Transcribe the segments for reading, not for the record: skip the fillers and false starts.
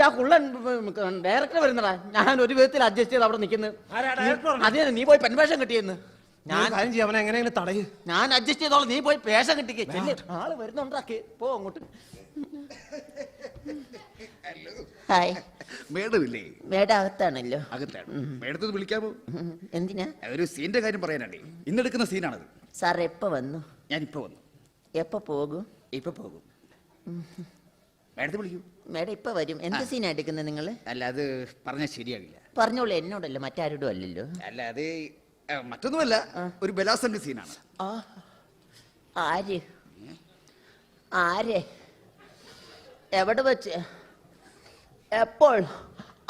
ആ കുള്ളൻ ഡയറക്ടർ വരുന്നടാ. ഞാൻ ഒരു വിധത്തിൽ അഡ്ജസ്റ്റ് ചെയ്ത് അവിടെ നിൽക്കുന്നു. അതെ, നീ പോയി പെൻവേഷം കിട്ടിയെന്ന്. ഞാൻ കാര്യം ചെയ്യാം, അവനെ എങ്ങനെയെങ്കിലും തടയും. ഞാൻ അഡ്ജസ്റ്റ് ചെയ്തോളാം, നീ പോയി പേഷം കിട്ടിക്കേ. ആള് വരുന്നുണ്ടാക്കി പോ അങ്ങോട്ട്. ഹായ്. മേഡമില്ലേ? മേഡം അകത്താണല്ലോ. അകത്താണ്. മേഡത്തെ വിളിക്കാമോ? എന്തിനാ? ഒരു സീന്റെ കാര്യം പറയാനാണ്. ഇന്നെടുക്കുന്ന സീനാണത്. സാർ എപ്പോ വന്നു? ഞാനിപ്പോ വന്നു. എപ്പോ പോകും? ഇപ്പൊ പോകും. മേഡത്തെ വിളിക്കൂ. മേഡം ഇപ്പൊ വരും. എന്ത് സീനാ എടുക്കുന്നത് നിങ്ങള്? അല്ല, അത് പറഞ്ഞാൽ ശരിയാകില്ല. പറഞ്ഞോളൂ, എന്നോടല്ലോ, മറ്റാരോടും അല്ലല്ലോ. അല്ല, അത് മറ്റൊന്നുമല്ല, ഒരു ബലാസംഗ സീനാണ്. ആര്? ആര്? എവിടെ വെച്ച്? എപ്പോൾ?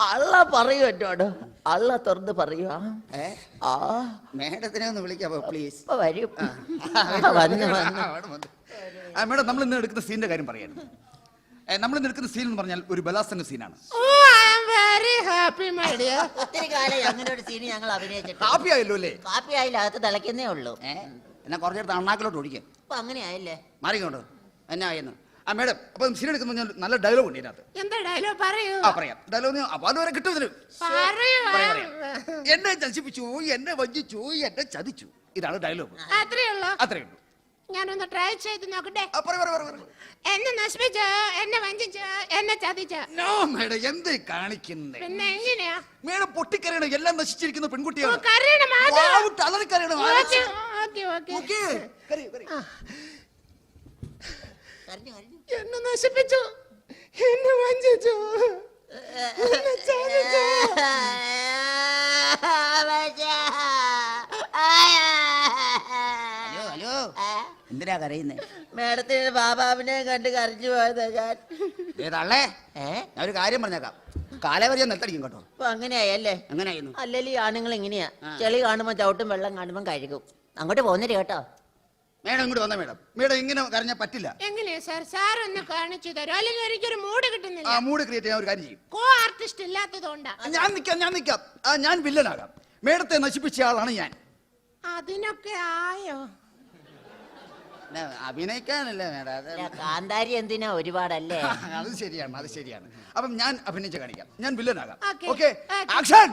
അള്ള പറയൂ എന്നോട്. അള്ള തുറന്ന് പറയൂ. മേഡത്തിനെ ഒന്ന് വിളിക്കാമോ പ്ലീസ്? വരും. വന്നു. മേഡം, നമ്മൾ ഇന്ന് എടുക്കുന്ന സീനിന്റെ കാര്യം പറയായിരുന്നു. നമ്മൾ ഇന്ന് എടുക്കുന്ന സീൻ എന്ന് പറഞ്ഞാൽ ഒരു ബലാസംഗ സീനാണ്. ഒത്തിരി കാലം അങ്ങനെ ഒരു സീൻ ഞങ്ങൾ അഭിനയിച്ചിട്ട്. ഹാപ്പി ആയല്ലോ അല്ലേ? ഹാപ്പി ആയില്ല, അകത്ത് തിളയ്ക്കുന്നേ ഉള്ളൂ. എന്നാ കുറച്ചെടുത്ത് അണ്ണാക്കിലോട്ട് ഓടിക്കാം. അപ്പൊ അങ്ങനെ ആയില്ലേ? മാറിക്കോട്ടോ. എന്നാ ആയെന്ന്. മേഡം, അപ്പൊ സീൻ എടുക്കുന്ന നല്ല ഡയലോഗ് ഉണ്ട് ഇതിനകത്ത്. എന്താ ഡയലോഗ്? പറയൂ. പറയാം. ഡയലോഗ് അപ്പൊ അതുവരെ കിട്ടും. എന്നെ നശിപ്പിച്ചു, എന്നെ വഞ്ചിച്ചു, എന്നെ ചതിച്ചു. ഇതാണ് ഡയലോഗ്. അത്രേ ഉള്ളൂ. ഞാനൊന്ന് ട്രൈ ചെയ്ത് നോക്കട്ടെ. എന്നെ നശിപ്പിച്ചു, എന്നെ വഞ്ചിച്ചു, എന്നെ ചതിച്ചു. നോ മേഡം, എന്തേ കാണിക്കുന്നേ? പിന്നെ എങ്ങനെയാ? മേഡം പൊട്ടിക്കരയണം. എല്ലാം നശിച്ചിരിക്കുന്ന പെൺകുട്ടിയാണ്. എന്നെ നശിപ്പിച്ചു, എന്നെ വഞ്ചിച്ചു, എന്നെ ചതിച്ചു. ഹലോ, എന്തിനാ കരയുന്നേ? മേഡത്തിന് ബാബാവിനെ കണ്ട് കരഞ്ഞു പോയതാ ഞാൻ. ഏതാളേ? ഞാൻ ഒരു കാര്യം പറഞ്ഞേക്കാം. കാലവരിയാൻ നെത്തടിക്കും കേട്ടോ. അപ്പൊ അങ്ങനെയായല്ലേ? എങ്ങനെയായിരുന്നു? അല്ലെങ്കിൽ ആണുങ്ങൾ ഇങ്ങനെയാ. ചെളി കാണുമ്പോ ചവിട്ടും, വെള്ളം കാണുമ്പോ കഴുകും. അങ്ങോട്ട് പോന്നിട്ട് കേട്ടോ. മേഡം ഇങ്ങോട്ട് വന്ന മേഡം. മേഡം ഇങ്ങനെ കരഞ്ഞാൽ പറ്റില്ല. എങ്ങനെയാ സാർ? സാർ ഒന്ന് കാണിച്ചു തരും, അല്ലെങ്കിൽ എനിക്കൊരു മൂഡ് കിട്ടുന്നില്ല. മൂഡ് ക്രിയേറ്റ് ചെയ്യാൻ ഒരു കാര്യം ചെയ്യും. കോ ആർട്ടിസ്റ്റ് ഇല്ലാത്തതുകൊണ്ടാ. ഞാൻ നിക്കാം. ഞാൻ വില്ലനാകാം. മേഡത്തെ നശിപ്പിച്ച ആളാണ് ഞാൻ. അതിനൊക്കെ ആയോ? അഭിനയിക്കാനല്ലേ മേഡം? കാന്താരി എന്തിനാ ഒരുപാടല്ലേ? അത് ശരിയാണ്. അപ്പം ഞാൻ അഭിനയിച്ച് കാണിക്കാം. ഞാൻ വില്ലനാകാം. ഓക്കേ. ആക്ഷൻ.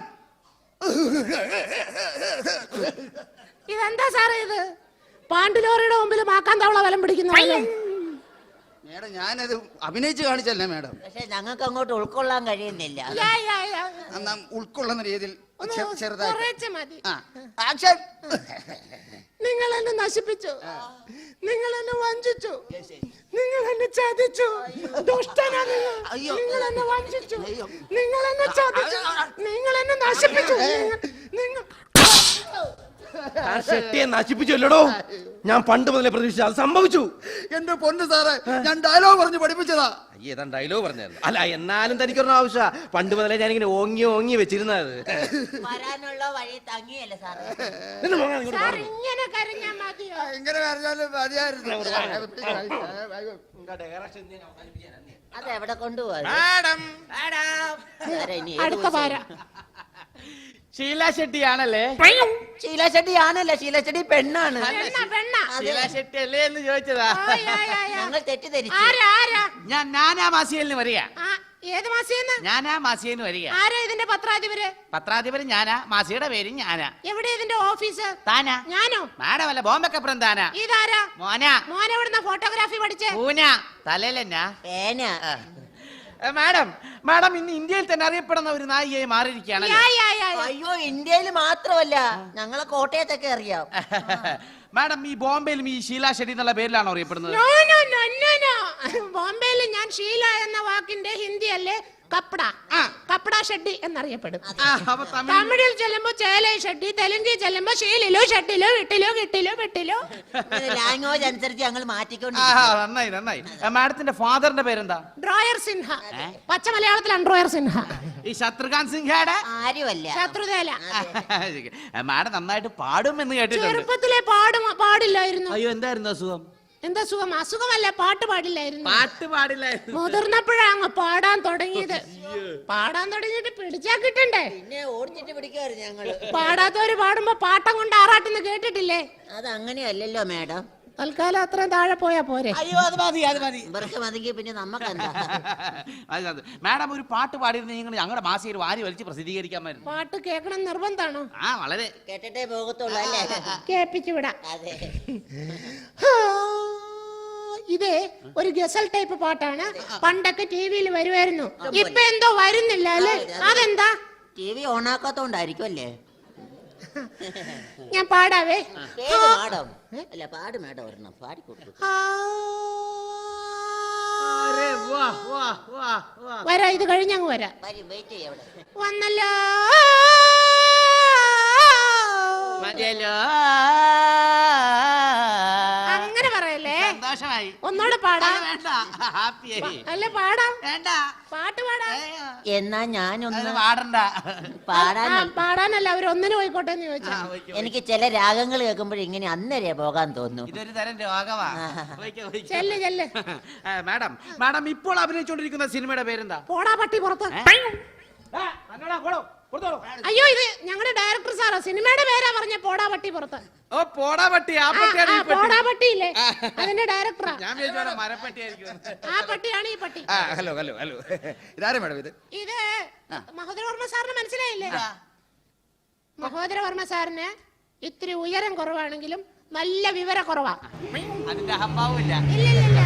ഇതെന്താ സാറേ ഇത്? പാണ്ഡുലോറിയുടെ മുമ്പിൽ മാക്കാൻ തവള വലം പിടിക്കുന്നു. മേഡം, ഞാനത് അഭിനയിച്ച് കാണിച്ചല്ലേ മേഡം. പക്ഷെ ഞങ്ങൾക്ക് അങ്ങോട്ട് ഉൾക്കൊള്ളാൻ കഴിയുന്നില്ല. ഉൾക്കൊള്ളുന്ന രീതിയിൽ മതി. ആക്ഷൻ. നിങ്ങൾ എന്നെ നശിപ്പിച്ചു, നിങ്ങൾ എന്നെ വഞ്ചിച്ചു, നിങ്ങൾ എന്നെ ചതിച്ചു. ദുഷ്ടനാ നിങ്ങൾ. നിങ്ങൾ എന്നെ വഞ്ചിച്ചു, നിങ്ങൾ എന്നെ ചതിച്ചു, നിങ്ങൾ എന്നെ നശിപ്പിച്ചു. നിങ്ങൾ ഷെട്ടിയെ നശിപ്പിച്ചല്ലോ. ഞാൻ പണ്ട് മുതലേ പ്രതീക്ഷിച്ചു, അത് സംഭവിച്ചു. എന്റെ പൊന്ന് സാറേ, ഞാൻ ഡയലോഗ് പറഞ്ഞു പഠിപ്പിച്ചതാ. ഏതാ ഡയലോഗ് പറഞ്ഞായിരുന്നു? അല്ല, എന്നാലും തനിക്കൊരു ആവശ്യ. പണ്ട് മുതലേ ഞാനിങ്ങനെ ഓങ്ങി വെച്ചിരുന്നത്. വരാനുള്ള വഴി തങ്ങിയല്ലേ സാറേ? സാർ ഇങ്ങനെ കരഞ്ഞാ മതിയോ? ഇങ്ങനെ കരഞ്ഞാലും മതിയായിരുന്നു. അതെവിടെ കൊണ്ടുപോവാ? അടുത്ത പാര. ഷീല ഷെട്ടി ആണല്ലേ? ഷീല ഷെട്ടി ആണല്ലേ? ഷീല ഷെട്ടി പെണ്ണാണ്. ഷീല ഷെട്ടി അല്ലേ എന്ന് ചോദിച്ചതാ. ഞങ്ങൾ തെറ്റിദ്ധരിച്ചു. ഞാനാ മാസിയലിന് വരിക. ഏത് മാസിയെന്ന്? ഞാനാ മാസിയെന്ന് വരിക. ആരാ ഇതിന്റെ പത്രാധിപര്? പത്രാധിപര് ഞാനാ, മാസിയുടെ പേരും ഞാനാ. എവിടെ ഇതിന്റെ ഓഫീസ്? താനാ? ഞാനോ? മാഡം അല്ല, ബോംബെക്കപ്പുറം താനാ. ഇതാരാ? മോനാ. എവിടുന്ന ഫോട്ടോഗ്രാഫി പഠിച്ചേ? പൂന. തലയിലെന്നാ പേന. മാഡം ഇന്ന് ഇന്ത്യയിൽ തന്നെ അറിയപ്പെടുന്ന ഒരു നായികയായി മാറിയിരിക്കുകയാണ്. അയ്യോ, ഇന്ത്യയിൽ മാത്രമല്ല, ഞങ്ങളെ കോട്ടയത്തൊക്കെ അറിയാം. മാഡം, ഈ ബോംബെയിലും ഈ ഷീല ഷെട്ടി എന്നുള്ള പേരിലാണോ അറിയപ്പെടുന്നത്? ബോംബെയിൽ ഞാൻ ഷീല എന്ന വാക്കിന്റെ ഹിന്ദി അല്ലേ കപ്പട ഷെട്ടി എന്നറിയപ്പെടും. തമിഴിൽ ചെല്ലുമ്പോ ചേലൈ ഷെട്ടി, തെലുങ്കിൽ ചെല്ലുമ്പോ ഷീലിലോ ഷെട്ടിലോ വിട്ടിലോ കിട്ടിലോ വെട്ടിലോ. ലാംഗ്വേജ് അനുസരിച്ച് ഞങ്ങൾ മാറ്റിക്കൊണ്ട്. നന്നായി. മാഡത്തിന്റെ ഫാദറിന്റെ പേരെന്താ? ഡ്രോയർ സിൻഹ. പച്ച മലയാളത്തിലാണ് ഡ്രോയർ സിൻഹ. ഈ ശത്രുഘ്ൻ സിൻഹയുടെ ആരുമല്ല, ശത്രുതേല. മാഡം നന്നായിട്ട് പാടുമെന്ന് കേട്ടിട്ടുണ്ട്. ചെറുപ്പത്തിലെ പാടില്ലായിരുന്നു. അയ്യോ, എന്തായിരുന്നു അസുഖം? എന്താ സുഖം? അസുഖമല്ല, പാട്ട് പാടില്ലായിരുന്നു. മുതിർന്നപ്പോഴാണ് പാടാൻ തുടങ്ങിയത്. പാടാൻ തുടങ്ങിയിട്ട് പിടിച്ചാ കിട്ടണ്ടേ? പിന്നെ ഓടിച്ചിട്ട് പിടിക്കുമായിരുന്നു ഞങ്ങള്. പാടാത്തവര് പാടുമ്പോ പാട്ടം കൊണ്ട് ആറാട്ടെന്ന് കേട്ടിട്ടില്ലേ? അത് അങ്ങനെയല്ലല്ലോ മാഡം. തൽക്കാലം അത്രയും താഴെ പോയാ പോരെ? അയ്യോ അത് മതി അത് മതി. ഇവർക്ക് മതിക്ക് പിന്നെ നമുക്കെന്താ? അത് മാഡം ഒരു പാട്ട് പാടിയിരുന്നെങ്കിൽ ഞങ്ങളുടെ മാസികയിൽ വാരി വലിച്ച് പ്രസിദ്ധീകരിക്കാമായിരുന്നു. പാട്ട് കേൾക്കണം നിർബന്ധാണോ? ആ വളരെ. കേട്ടിട്ടേ പോകത്തുള്ളൂ അല്ലേ? കേൾപ്പിച്ചു വിടാം. അതെ. ഇതേ ഒരു ഗസൽ ടൈപ്പ് പാട്ടാണ്. പണ്ടൊക്കെ ടിവിയിൽ വരുമായിരുന്നു, ഇപ്പൊ എന്തോ വരുന്നില്ല അല്ലേ? അതെന്താ? TV ഓണാക്കാത്തോണ്ടായിരിക്കും അല്ലേ? ഞാൻ പാടാവേ. പാടും അല്ല പാട് മേഡം ഒരെണ്ണം പാടിക്കൊടുത്തു. വരാ, ഇത് കഴിഞ്ഞങ്ങ് വരാം. വെയിറ്റ് ചെയ്യാം അവിടെ. വന്നല്ലോ മതിയല്ലോ. അങ്ങനെ പറയല്ലേ. സന്തോഷമായി. ഒന്നൂടെ പാടാ. വേണ്ട, ഹാപ്പിയായി. അല്ല പാടാം. വേണ്ട, പാട്ട് പാടാം. എന്നാ ഞാനൊന്ന് പാടണ്ട. പാടാനല്ല അവരൊന്നിനും പോയിക്കോട്ടെ എന്ന് ചോദിച്ചാ. എനിക്ക് ചില രാഗങ്ങൾ കേൾക്കുമ്പോഴേ ഇങ്ങനെ അന്നേരെ പോകാൻ തോന്നുന്നു. ഇതൊരു തരം രോഗമാ. ചെല്ല് ചെല്ല്. മാഡം മാഡം ഇപ്പോൾ അഭിനയിച്ചുകൊണ്ടിരിക്കുന്ന സിനിമയുടെ പേരെന്താ? പോടാ പട്ടി പുറത്ത്. അയ്യോ, ഇത് ഞങ്ങളുടെ ഡയറക്ടർ സാറാ. സിനിമയുടെ പേരാ പറഞ്ഞ പോടാ പട്ടി പുറത്ത്. ഓ പോടാ പട്ടി. ആ പട്ടിയാണ് ഈ പട്ടി. പോടാ പട്ടിയില്ലേ, അതിന്റെ ഡയറക്ടറാ. ഞാൻ വിചാരിച്ചു മരപ്പട്ടിയായിരിക്കും. ആ പട്ടിയാണ് ഈ പട്ടി. ഹലോ ഹലോ ഹലോ, ഇതാരാ മേഡം ഇത്? ഇത് മഹോദരവർമ്മ സാറിന് മനസ്സിലായില്ലേ? മഹോദരവർമ്മ സാറിന് ഇത്തിരി ഉയരം കുറവാണെങ്കിലും നല്ല വിവര കുറവാ. അതിന്റെ അഹംഭാവമില്ല. ഇല്ല.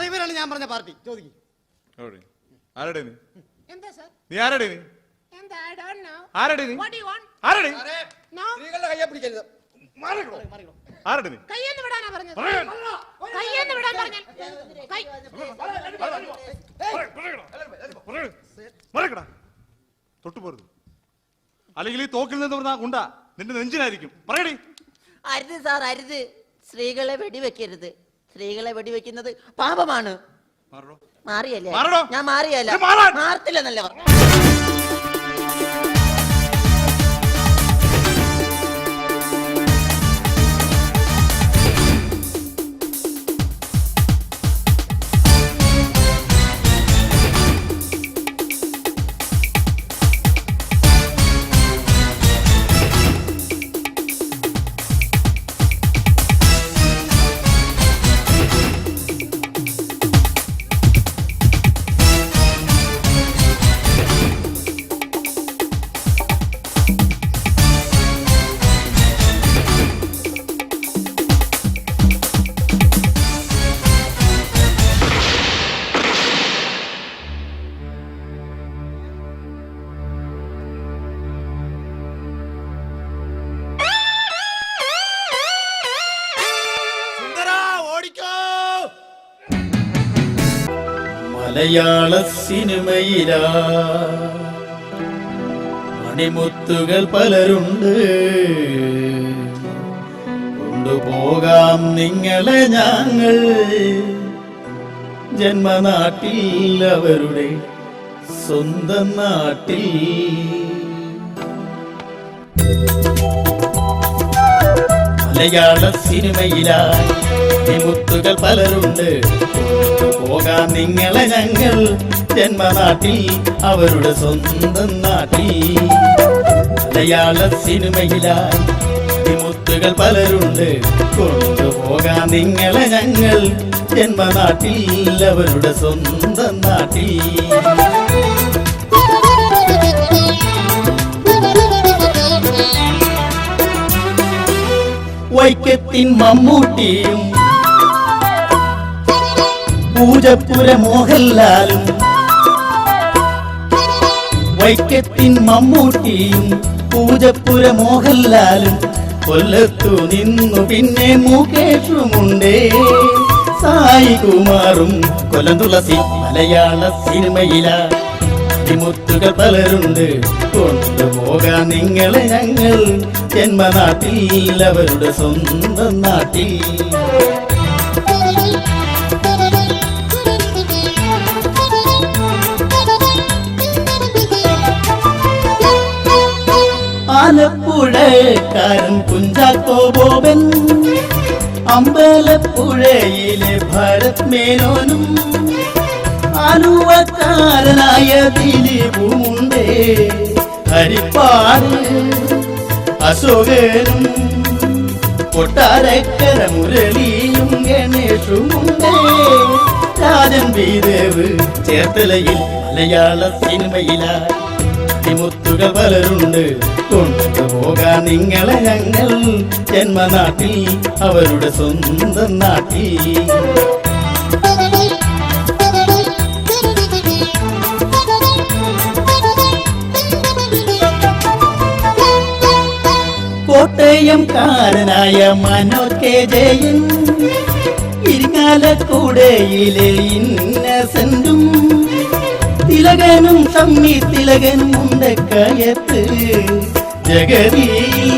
ഇവരാണ് ഞാൻ പറഞ്ഞ പാർട്ടി. ചോദിക്കും. ആരുടെ നീ? എന്താ സാർ? നീ ആരുടെ നീ? എന്താ? I don't know. ആരുടെ നീ? What do you want? ആരുടെ? No. സ്ത്രീകളുടെ കയ്യെ പിടിക്കരുത്. ആരുടെ നീ? കയ്യെന്ന് വിടാനാ പറഞ്ഞത്. കയ്യെന്ന് വിടാൻ പറഞ്ഞാൽ മറക്കടാ, തൊട്ടുപോരുത്. അല്ലെങ്കിൽ ഈ തോക്കിൽ നിന്ന് പറഞ്ഞാ ഉണ്ടാ നിന്റെ നെഞ്ചിനായിരിക്കും. പറയടി. അരുത് സാർ, അരുത്. സ്ത്രീകളെ വെടിവെക്കരുത്. സ്ത്രീകളെ വെടിവെക്കുന്നത് പാപമാണ്. മാറിയല്ലേ? ഞാൻ മാറിയല്ല. മാറത്തില്ല നല്ല. മലയാള സിനിമയിലാ മണിമുത്തുകൾ പലരുണ്ട്. കൊണ്ടുപോകാം നിങ്ങളെ ഞങ്ങൾ ജന്മനാട്ടിൽ, അവരുടെ സ്വന്തം നാട്ടിൽ. മലയാള സിനിമയിലായി മണിമുത്തുകൾ പലരുണ്ട്. പോകാം നിങ്ങളെ ഞങ്ങൾ ജന്മനാട്ടിൽ, അവരുടെ സ്വന്തം നാട്ടിൽ. മലയാള സിനിമയിലായി മണിമുത്തുകൾ പലരുണ്ട്. കൊണ്ടുപോകാം നിങ്ങളെ ഞങ്ങൾ ജന്മനാട്ടിൽ, അവരുടെ സ്വന്തം നാട്ടിൽ. വൈക്കത്തിൻ മമ്മൂട്ടിയും പൂജപ്പുര മോഹൻലാലും, വൈക്കത്തിൻ മമ്മൂട്ടിയും പൂജപ്പുര മോഹൻലാലും, കൊല്ലത്തു നിന്നു പിന്നെ മുകേഷുമുണ്ടേ. സായി കുമാറും കൊല്ലം തുളസി. മലയാള സിനിമയിലാ മണിമുത്തുകൾ പലരുണ്ട്. കൊണ്ടുപോകാം നിങ്ങളെ ഞങ്ങൾ ജന്മനാട്ടിൽ, അവരുടെ സ്വന്തം നാട്ടിൽ. ആലപ്പുഴക്കാരൻ കുഞ്ചാക്കോ ബോബൻ, അമ്പലപ്പുഴയിലെ ഭരത് മേനോനും ആലുവക്കാരനായ ദിലീപുമുണ്ടേ. ഹരിപ്പാട് അശോകനും കൊട്ടാരക്കര മുരളിയും ഗണേഷുമുണ്ടേ. രാജൻ ബീദേവ് ചേർത്തലയിൽ മലയാള സിനിമയിലായി മുത്തുകൾ പലരുണ്ട്. കൊണ്ടുപോകാൻ നിങ്ങളെ ഞങ്ങൾ ജന്മനാട്ടിൽ അവരുടെ സ്വന്തം നാട്ടിൽ. കോട്ടയംകാരനായ മനോജ് കെ ജയൻ, ഇരിങ്ങാലക്കുടയിലെ ഇന്നസെന്റും തിലകനും സമ്മി തിലകനും ഉണ്ടക്കയത്ത് ജഗതിയിൽ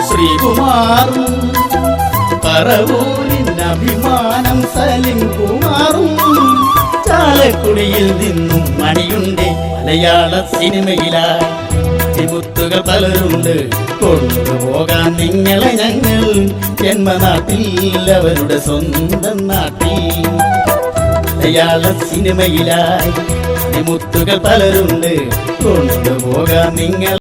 ശ്രീകുമാറും പറവൂരിൻ അഭിമാനം സലിം കുമാറും. ചാലക്കുടിയിൽ നിന്നും മണിയുണ്ട് മലയാള സിനിമയിലായി മുത്തുകൾ പലരുണ്ട്. കൊണ്ടുപോകാൻ നിങ്ങളെ ഞങ്ങൾ ജന്മനാട്ടിൽ അവരുടെ സ്വന്തം നാട്ടിൽ. മലയാള സിനിമയിലായി മുത്തുകൾ പലരുണ്ട്. കൊണ്ടുപോകാൻ നിങ്ങൾ